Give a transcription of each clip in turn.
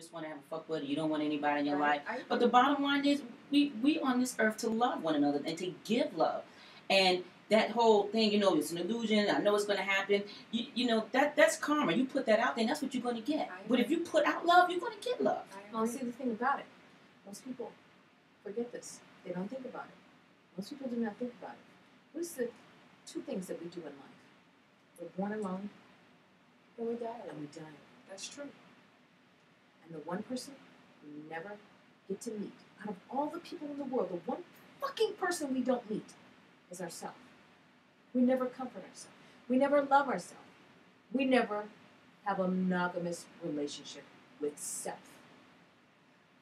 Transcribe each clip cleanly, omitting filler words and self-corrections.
just want to have a fuck buddy. You don't want anybody in your life. But the bottom line is, we on this earth to love one another and to give love. And that whole thing, it's an illusion. I know it's going to happen. That's karma. You put that out there, and that's what you're going to get. But if you put out love, you're going to get love. Well, see, the thing about it, most people forget this. They don't think about it. Most people do not think about it. What's the two things that we do in life? We're born alone, and we die. And we die. That's true. And the one person we never get to meet, out of all the people in the world, the one fucking person we don't meet is ourselves. We never comfort ourselves. We never love ourselves. We never have a monogamous relationship with self.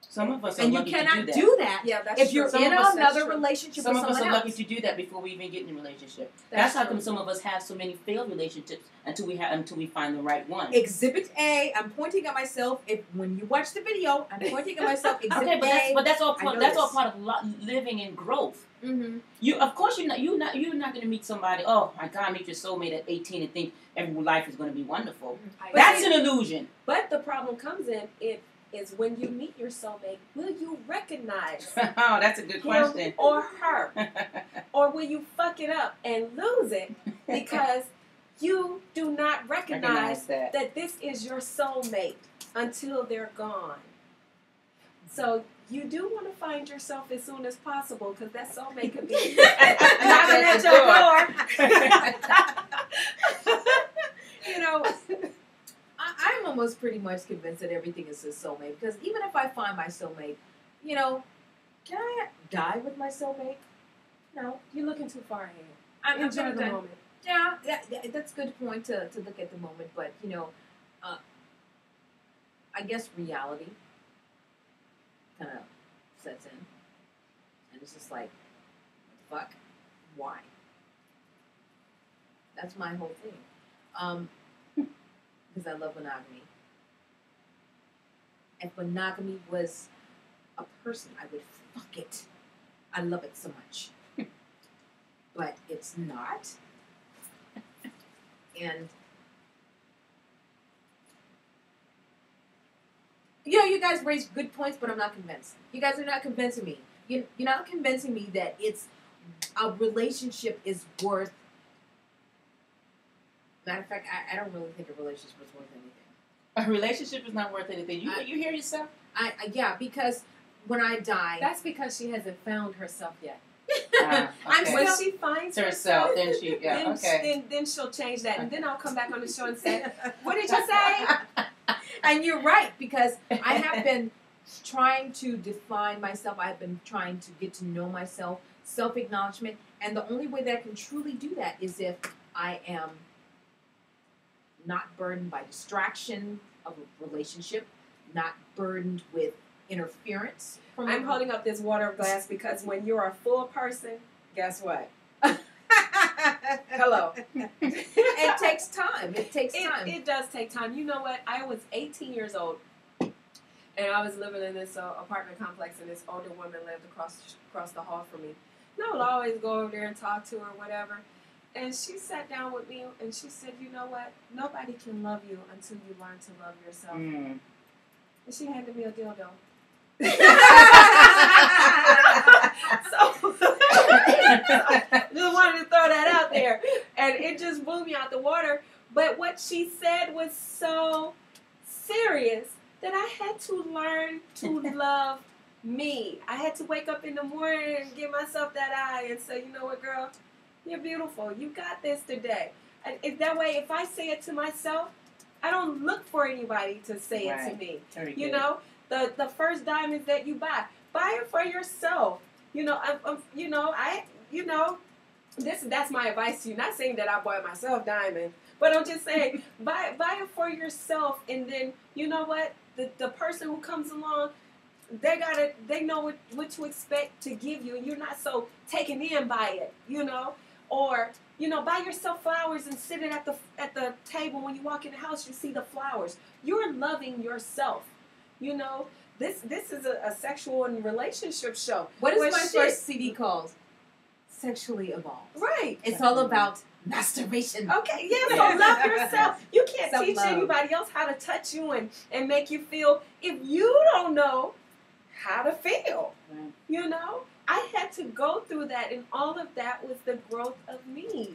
Some of us are and lucky you cannot to do that yeah, that's if true. you're in another relationship with someone else. Some of us are lucky to do that before we even get in a relationship. That's how come some of us have so many failed relationships until we find the right one. Exhibit A, I'm pointing at myself. When you watch the video, I'm pointing at myself. Exhibit A. But that's all part of living and growth. Mm-hmm. Of course, you're not going to meet somebody. Oh my God, meet your soulmate at 18 and think every life is going to be wonderful. That's an illusion. But the problem comes in is when you meet your soulmate, will you recognize oh, that's a good question. Him or her? Or will you fuck it up and lose it because you do not recognize that this is your soulmate until they're gone? So you do want to find yourself as soon as possible because that soulmate could be knocking at your door. I'm almost pretty much convinced that everything is a soulmate because even if I find my soulmate, can I die with my soulmate? No. You're looking too far ahead. I'm enjoying the moment. Yeah, that's a good point to look at the moment, but I guess reality kind of sets in, and it's just like, what the fuck? Why? That's my whole thing. Because I love monogamy. If monogamy was a person, I would fuck it. I love it so much. But it's not. And you guys raised good points, but I'm not convinced. You guys are not convincing me. You're not convincing me that a relationship is worth. Matter of fact, I don't really think a relationship is worth anything. A relationship is not worth anything. You hear yourself? Yeah, because when I die... That's because she hasn't found herself yet. Okay. When she finds herself, then she'll change that. And then I'll come back on the show and say, what did you say? And you're right, because I have been trying to define myself. I've been trying to get to know myself, self-acknowledgement. And the only way that I can truly do that is if I am not burdened by distraction of a relationship, not burdened with interference. I'm holding up this water glass because when you're a full person, guess what? Hello. It takes time. It takes time. It does take time. You know what? I was 18 years old, and I was living in this apartment complex, and this older woman lived across the hall from me. And I would always go over there and talk to her, whatever. And she sat down with me, and she said, you know what? Nobody can love you until you learn to love yourself. And she handed me a dildo. So just wanted to throw that out there. And it just blew me out the water. But what she said was so serious that I had to learn to love me. I had to wake up in the morning and give myself that eye and say, you know what, girl? You're beautiful. You got this today. And that way, if I say it to myself, I don't look for anybody to say it to me. You know, the first diamonds that you buy it for yourself. That's my advice to you. Not saying that I bought myself diamonds, but I'm just saying buy it for yourself. And then you know what, the person who comes along, they know what to expect to give you, and you're not so taken in by it. Or, buy yourself flowers and sit it at the table. When you walk in the house, you see the flowers. You're loving yourself. This is a sexual and relationship show. What is my first CD called? Sexually Evolved. Right. It's all about masturbation. Okay, yeah, so love yourself. You can't teach Self-love. anybody else how to touch you and make you feel if you don't know how to feel. Right. You know? I had to go through that, and all of that was the growth of me.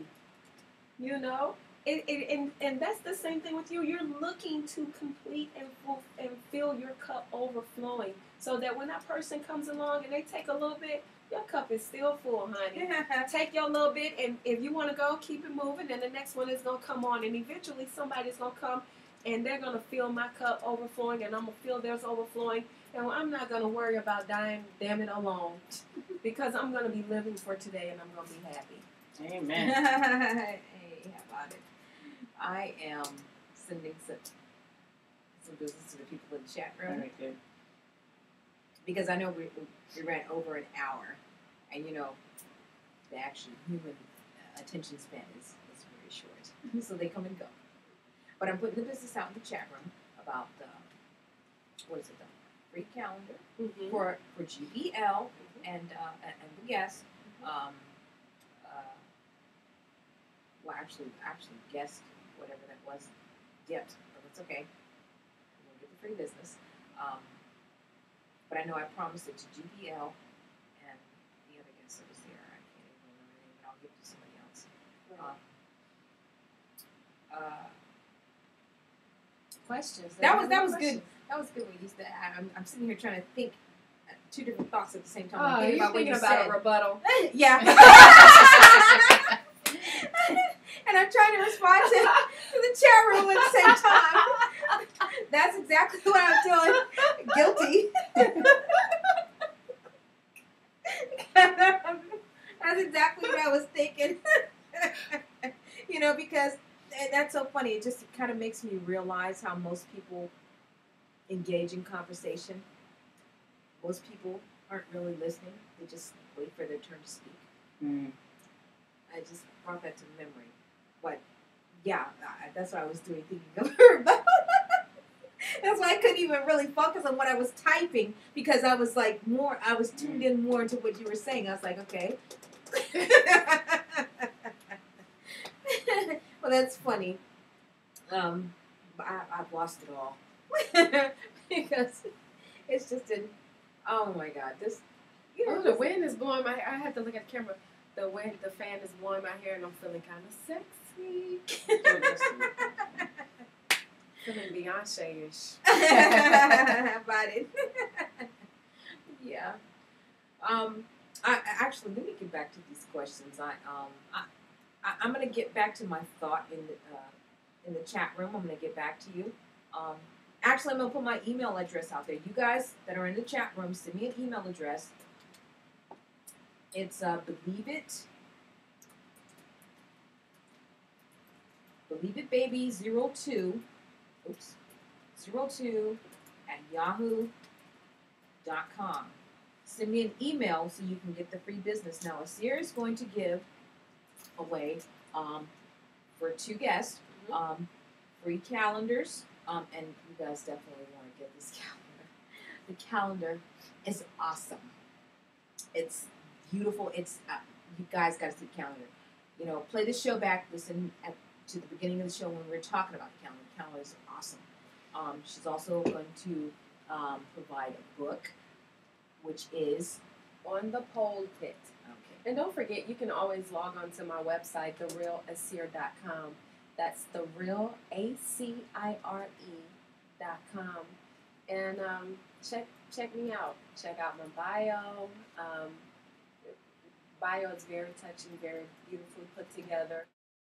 You know? And that's the same thing with you. You're looking to complete and fill your cup overflowing so that when that person comes along and they take a little bit, your cup is still full, honey. Take your little bit, and if you want to go, keep it moving, and the next one is going to come on, and eventually somebody's going to come, and they're going to feel my cup overflowing, and I'm going to feel theirs overflowing, and I'm not going to worry about dying, damn it, alone, because I'm going to be living for today, and I'm going to be happy. Amen. Hey, how about it? I am sending some business to the people in the chat room. Very good. Because I know we ran over an hour, and you know, the actual human attention span is very short, so they come and go. But I'm putting the business out in the chat room about the free calendar for GBL and the guest. Well, actually guest whatever that was, yet, but it's okay. We'll get the free business. But I know I promised it to GBL and the other guest that was there. I can't even remember her name, but I'll give it to somebody else. Questions? That was good. That was good when you said. I'm sitting here trying to think two different thoughts at the same time. Oh, I'm you're thinking about a rebuttal. Yeah. And I'm trying to respond to the chat room at the same time. That's exactly what I'm doing. Guilty. That's exactly what I was thinking. You know, because that's so funny. It just kind of makes me realize how most people engage in conversation. Most people aren't really listening. They just wait for their turn to speak. Mm. I just brought that to memory. But yeah, that's what I was doing, thinking of her. That's why I couldn't even really focus on what I was typing, because I was like I was tuned in more into what you were saying. I was like, okay. Well, that's funny. I've lost it all. Because it's just oh my God, this. You know, Oh, the wind is blowing my hair. I have to look at the camera. The fan is blowing my hair, and I'm feeling kind of sexy. Feeling Beyonce-ish. About it. Yeah. I actually, let me get back to these questions. I'm gonna get back to my thought in the chat room. I'm gonna get back to you. Actually, I'm gonna put my email address out there. You guys that are in the chat room, send me an email address. It's believe it baby 02 @yahoo.com. Send me an email so you can get the free business. Now, Acire is going to give away for 2 guests free calendars, and you guys definitely want to get this calendar. The calendar is awesome. It's beautiful. It's you guys got to see the calendar. You know, play the show back. Listen to the beginning of the show when we were talking about the calendar. The calendar is awesome. She's also going to provide a book, which is On the Pole Pit. okay. And don't forget, you can always log on to my website, therealacire.com. That's therealacire.com. And check me out. Check out my bio. Bio is very touching, very beautifully put together.